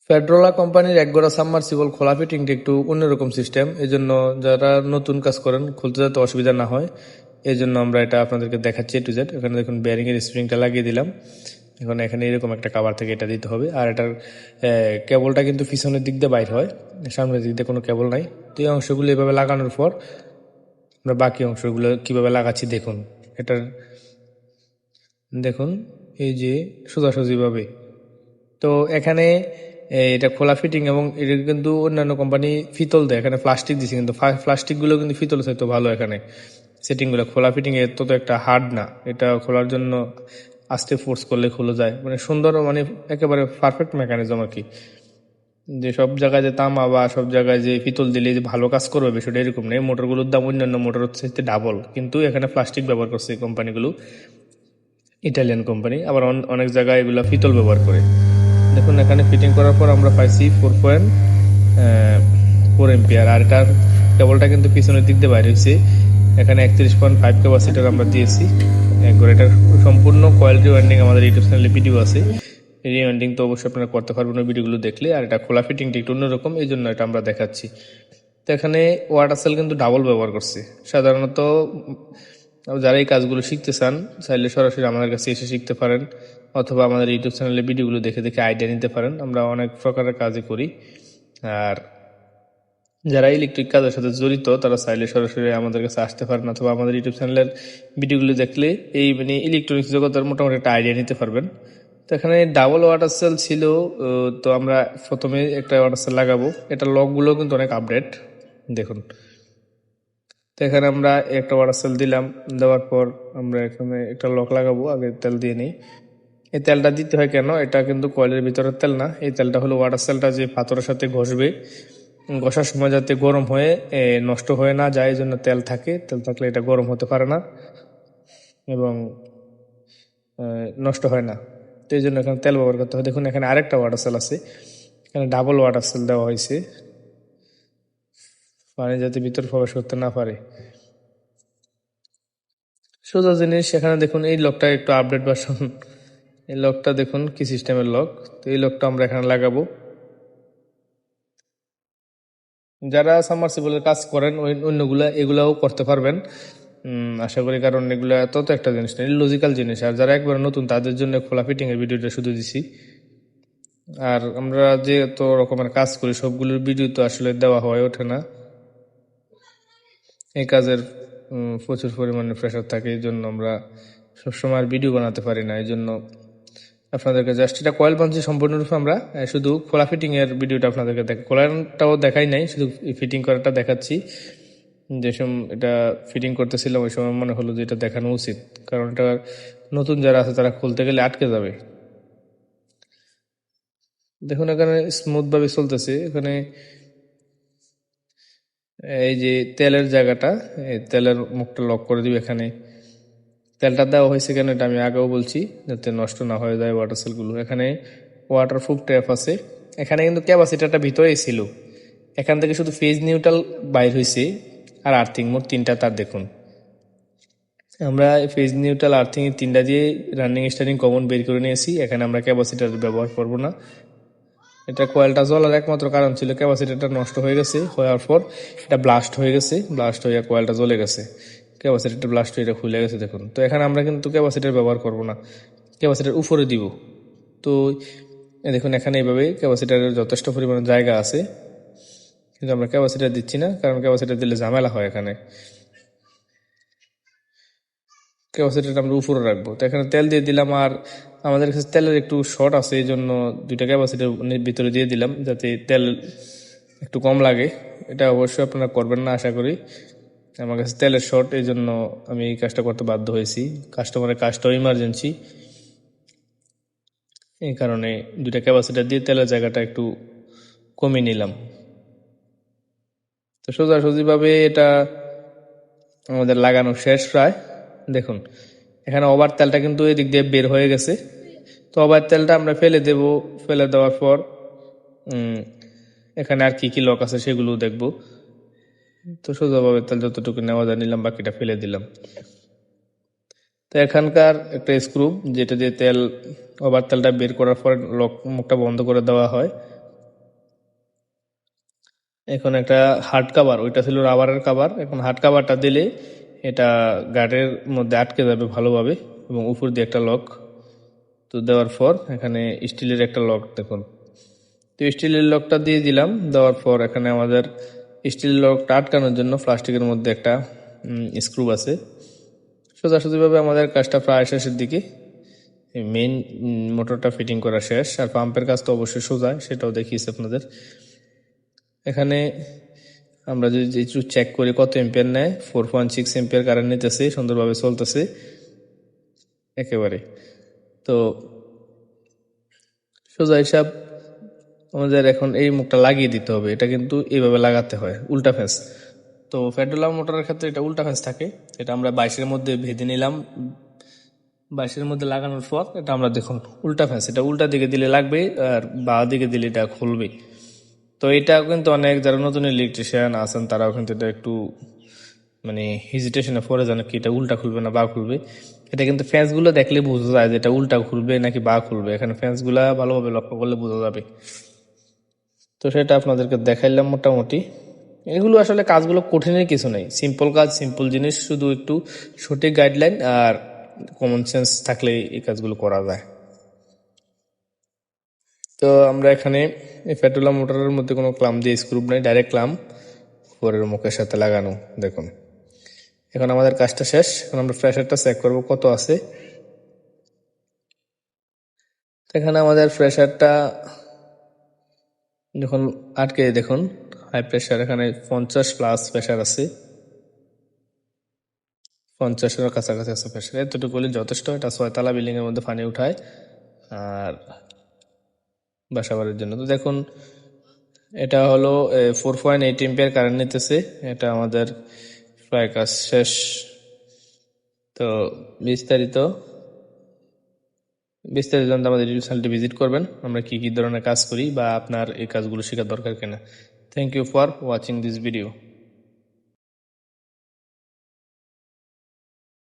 ফেডরোলা কোম্পানির একগোড়া সাবমার্সিবল খোলা ফিটিংটা একটু অন্যরকম সিস্টেম। এই জন্য যারা নতুন কাজ করেন খুলতে যাতে অসুবিধা না হয়, এই জন্য আমরা এটা আপনাদেরকে দেখাচ্ছি এ টু জেড। এখানে দেখুন বেয়ারিং এর স্প্রিংটা লাগিয়ে দিলাম। এখন এখানে এরকম একটা কাভার থেকে এটা দিতে হবে। আর এটার কেবলটা কিন্তু পিছনের দিক দিয়ে বাইর হয়, সামনের দিক দিয়ে কোনো কেবল নাই। তো এই অংশগুলো এভাবে লাগানোর পর আমরা বাকি অংশগুলো কিভাবে লাগাচ্ছি দেখুন। এটার দেখুন এই যে সোজাসুজিভাবে। তো এখানে এটা খোলা ফিটিং এবং এটা কিন্তু অন্যান্য কোম্পানি ফিতল দেয়, এখানে প্লাস্টিক দিচ্ছে, কিন্তু প্লাস্টিকগুলো কিন্তু ফিতল চাইতো ভালো। এখানে সেটিংগুলো খোলা ফিটিং এর তো একটা হার্ড না, এটা খোলার জন্য আস্তে ফোর্স করলে খুলে যায়, মানে সুন্দর, মানে একেবারে পারফেক্ট মেকানিজম আর কি। যে সব জায়গায় যে তামা বা সব জায়গায় যে পিতল দিলে যে ভালো কাজ করবে বিষয়টা এরকম নেই। মোটরগুলোর দাম অন্যান্য মোটর হচ্ছে ডাবল, কিন্তু এখানে প্লাস্টিক ব্যবহার করছে কোম্পানিগুলো, ইটালিয়ান কোম্পানি। আবার অনেক জায়গায় এগুলো পিতল ব্যবহার করে। দেখুন এখানে ফিটিং করার পর আমরা পাইছি 4.4 এম্পিয়ার। আর এটার কেবলটা কিন্তু পিছনের দিক দিয়ে বাইরে হয়েছে। এখানে 31.5 ক্যাপাসিটার আমরা দিয়েছি একবার। এটার সম্পূর্ণ কয়েল রিওয়াইন্ডিং আমাদের ইউটিউব চ্যানেলে ভিডিও আছে। রিওয়াইন্ডিং তো অবশ্যই আপনারা করতে পারবেন ওই ভিডিওগুলো দেখলে। আর এটা খোলা ফিটিংটা একটু অন্যরকম, এই জন্য এটা আমরা দেখাচ্ছি। তো এখানে ওয়াটার সেল কিন্তু ডাবল ব্যবহার করছে। সাধারণত যারা এই কাজগুলো শিখতে চান চাইলে সরাসরি আমাদের কাছে এসে শিখতে পারেন, অথবা আমাদের ইউটিউব চ্যানেলে ভিডিওগুলো দেখে দেখে আইডিয়া নিতে পারেন। আমরা অনেক প্রকারের কাজই করি। আর যারা ইলেকট্রিক কাজের সাথে জড়িত তারা চাইলে সরাসরি আমাদের কাছে আসতে পারেন, অথবা আমাদের ইউটিউব চ্যানেলের ভিডিওগুলো দেখলে এই মানে ইলেকট্রনিক্স জগতের মোটামুটি একটা আইডিয়া নিতে পারবেন। তো এখানে ডাবল ওয়াটার সেল ছিল। তো আমরা প্রথমে একটা ওয়াটার সেল লাগাবো। এটা লকগুলো কিন্তু অনেক আপডেট দেখুন। তো এখানে আমরা একটা ওয়াটার সেল দিলাম, দেওয়ার পর আমরা এখানে একটা লক লাগাবো। আগে তেল দিয়ে নিই। এই তেলটা দিতে হয় কেন, এটা কিন্তু কয়েলের ভিতরের তেল না, এই তেলটা হলো ওয়াটার সেলটা যে পাথরের সাথে ঘষবে, ঘষার সময় যাতে গরম হয়ে নষ্ট হয়ে না যায়, এই জন্য তেল থাকে। তেল থাকলে এটা গরম হতে পারে না এবং নষ্ট হয় না। তো এই জন্য এখানে তেল ব্যবহার করতে হয়। দেখুন এখানে আরেকটা ওয়াটার সেল আছে, এখানে ডাবল ওয়াটার সেল দেওয়া হয়েছে, পানি যাতে ভিতরে প্রবেশ করতে না পারে। সোজা জিনিস। এখানে দেখুন এই লকটা একটু আপডেট ভার্সন। এই লকটা দেখুন কি সিস্টেমের লক। তো এই লকটা আমরা এখানে লাগাবো। যারা সাবমার্সিবলের কাজ করেন অন্যগুলা এগুলাও করতে পারবেন আশা করি, কারণ এগুলা তত একটা জিনিস নেই, লজিক্যাল জিনিস। আর যারা একবার নতুন তাদের জন্য খোলা ফিটিং এর ভিডিওটা শুধু দিছি। আর আমরা যে এত রকমের কাজ করি সবগুলোর ভিডিও তো আসলে দেওয়া হয়ে ওঠে না, এই কাজের প্রচুর পরিমাণে প্রেশার থাকে, এই জন্য আমরা সবসময় আর ভিডিও বানাতে পারি না। এই জন্য আপনাদেরকে জাস্ট এটা কয়েল বানছি সম্পূর্ণরূপে আমরা শুধু খোলা ফিটিং এর ভিডিওটা আপনাদেরকে খোলাটাও দেখাই নাই, শুধু ফিটিং করাটা দেখাচ্ছি। যে সময় এটা ফিটিং করতেছিলাম ওই সময় মনে হলো যে এটা দেখানো উচিত, কারণ এটা নতুন যারা আছে তারা খুলতে গেলে আটকে যাবে। দেখুন এখানে স্মুথ ভাবে চলতেছে। এখানে এই যে তেলের জায়গাটা, এই তেলের মুখটা লক করে দিবে। এখানে তেলটা দেওয়া হয়েছে কেন এটা আমি আগেও বলছি, যাতে নষ্ট না হয়ে যায় ওয়াটার সেলগুলো। এখানে ওয়াটারপ্রুফ ট্যাপ আছে। এখানে কিন্তু ক্যাপাসিটারটা ভিতরেই ছিল, এখান থেকে শুধু ফেজ নিউট্রাল বাইর হয়েছে আর আর্থিং, মোট তিনটা তার। দেখুন আমরা ফেজ নিউট্রাল আর্থিং এর তিনটা দিয়ে রানিং স্টার্টিং কমন বের করে নিয়েছি। এখানে আমরা ক্যাপাসিটার ব্যবহার করব না। এটা কয়েলটা জ্বলার একমাত্র কারণ ছিল ক্যাপাসিটারটা নষ্ট হয়ে গেছে, হওয়ার পর এটা ব্লাস্ট হয়ে গেছে, ব্লাস্ট হয়ে কয়েলটা জ্বলে গেছে, ক্যাপাসিটারটা ব্লাস্ট হয়ে এটা খুলে গেছে দেখুন। তো এখানে আমরা কিন্তু ক্যাপাসিটার ব্যবহার করব না, ক্যাপাসিটার উপরে দিব। তো দেখুন এখানে এইভাবে ক্যাপাসিটারের যথেষ্ট পরিমাণে জায়গা আছে, কিন্তু আমরা ক্যাপাসিটার দিচ্ছি না, কারণ ক্যাপাসিটার দিলে ঝামেলা হয়। এখানে ক্যাপাসিটারটা আমরা উপরে রাখবো। তো এখানে তেল দিয়ে দিলাম, আর আমাদের কাছে তেলের একটু শর্ট আছে, এই জন্য দুইটা ক্যাপাসিটার ভিতরে দিয়ে দিলাম যাতে তেল একটু কম লাগে। এটা অবশ্যই আপনারা করবেন না আশা করি। আমার কাছে তেলের শর্ট, এই জন্য আমি এই কাজটা করতে বাধ্য হয়েছি। কাস্টমারের কাজটাও ইমার্জেন্সি, এই কারণে দুইটা ক্যাপাসিটার দিয়ে তেলের জায়গাটা একটু কমিয়ে নিলাম। তো সোজাসুজিভাবে এটা আমাদের লাগানো শেষ প্রায়। দেখুন এখানে ওভার তেলটা কিন্তু এদিক দিয়ে বের হয়ে গেছে। তো ওভার তেলটা আমরা ফেলে দেব। ফেলে দেওয়ার পর এখানে আর কি কি লক আছে সেগুলো দেখব। তো সোজাভাবে তেল যতটুকু নেওয়া যায় নিলাম, বাকিটা ফেলে দিলাম। তো এখানকার একটা স্ক্রু যেটা দিয়ে তেল ওভার তেলটা বের করার পর লক মুখটা বন্ধ করে দেওয়া হয়, এখন একটা হার্ড কাভার, ওইটা ছিল রাবারের কাভার, এখন হার্ড কাভারটা দিলে এটা গার্ডের মধ্যে আটকে যাবে ভালোভাবে, এবং উপর দিয়ে একটা লক তো দেওয়ার পর এখানে স্টিলের একটা লক দেখুন, তো স্টিলের লকটা দিয়ে দিলাম। দেওয়ার পর এখানে আমাদের স্টিলের লকটা আটকানোর জন্য প্লাস্টিকের মধ্যে একটা স্ক্রু আছে। সোজাসুজিভাবে আমাদের কাজটা প্রায় শেষের দিকে, মেইন মোটরটা ফিটিং করা শেষ, আর পাম্পের কাজ তো অবশ্যই সোজা, সেটাও দেখিয়েছি আপনাদের। এখানে আমরা যদি একটু চেক করি কত এম্পিয়ার নেয়, 4.6 এম্পিয়ার কারেন্ট নিতেছে, সুন্দরভাবে চলতেছে একেবারে। তো সোজা হিসাব আমাদের এখন এই মুখটা লাগিয়ে দিতে হবে, এটা কিন্তু এইভাবে লাগাতে হয় উল্টা ফেন্স। তো পেট্রোলাম মোটরের ক্ষেত্রে এটা উল্টা ফেন্স থাকে, এটা আমরা 22-এর মধ্যে ভেদে নিলাম। 22-এর মধ্যে লাগানোর পর এটা আমরা দেখুন উল্টা ফেন্স, এটা উল্টা দিকে দিলে লাগবে আর বাঁ দিকে দিলে এটা খুলবে। তো এটা কিন্তু অনেক যারা নতুন ইলেকট্রিশিয়ান আছেন তারাও কিন্তু এটা একটু মানে হেজিটেশনে পড়ে যান কি এটা উল্টা খুলবে না বা খুলবে। এটা কিন্তু ফ্যান্সগুলো দেখলে বোঝা যায় যে এটা উল্টা খুলবে নাকি বা খুলবে, এখানে ফ্যান্সগুলা ভালোভাবে লক্ষ্য করলে বোঝা যাবে। তো সেটা আপনাদেরকে দেখাইলাম মোটামুটি। এগুলো আসলে কাজগুলো কঠিনের কিছু নেই, সিম্পল কাজ, সিম্পল জিনিস, শুধু একটু সঠিক গাইডলাইন আর কমন সেন্স থাকলে এই কাজগুলো করা যায়। তো আমরা এখানে এই পেট্রোলাম মোটরের মধ্যে কোনো ক্লাম দিয়ে স্ক্রু নেই, ডাইরেক্ট ক্লাম উপরের মুখের সাথে লাগানো দেখুন। এখন আমাদের কাজটা শেষ, এখন আমরা প্রেসারটা চেক করব কত আছে। এখানে আমাদের প্রেসারটা যখন আটকে দেখুন হাই প্রেসার, এখানে 50+ প্রেসার আছে, 50-এর কাছাকাছি আছে প্রেসার, এতটুকু হলে যথেষ্ট। এটা 6 তলা বিল্ডিং এর মধ্যে পানি উঠায় আর বাসাবাড়ির জন্য। তো দেখুন এটা হলো 4.8 এম্পিয়ার কারেন্ট নিতেছে, এটা আমাদের প্রায় কাজ শেষ। তো বিস্তারিত জানতে আমাদের ইউটিউব চ্যানেলটি ভিজিট করবেন, আমরা কি কি ধরনের কাজ করি বা আপনার এই কাজগুলো শেখার দরকার কিনা। Thank you for watching this video.